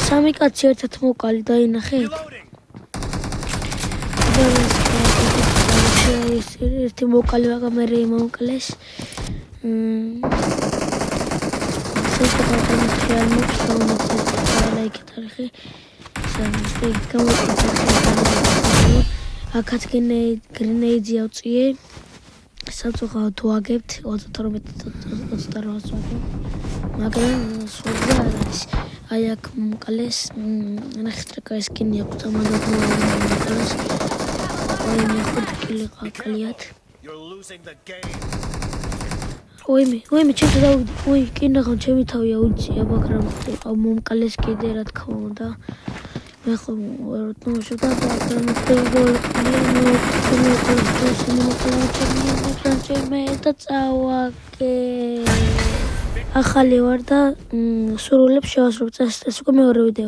სამი კაცი ერთად მოკალი დაინახეთ. ერთი მოკალი მაგრამ მე მომკლეს. აქაც გრენეიდი ავწიე. სამწუხაროდ თუ აგებთ 28-28 მაგრამ სულზე არ არის. აი აქ მომკლეს. ნახეთ რა კაისკინი აქვს ამადაც ოიმე 5 კილი ყაყლიათ. ოიმე ჩემს დავუდი. ოი კინაღამ ჩემი თავია უძია მაგრამ მომკლეს კიდე რა თქმა უნდა. მე ხომ ვერ ვთხოვდა და წავაგე. ახალი ვარ და სურვილებს შევასრულებ წესს უკვე მეორე ვიდეო.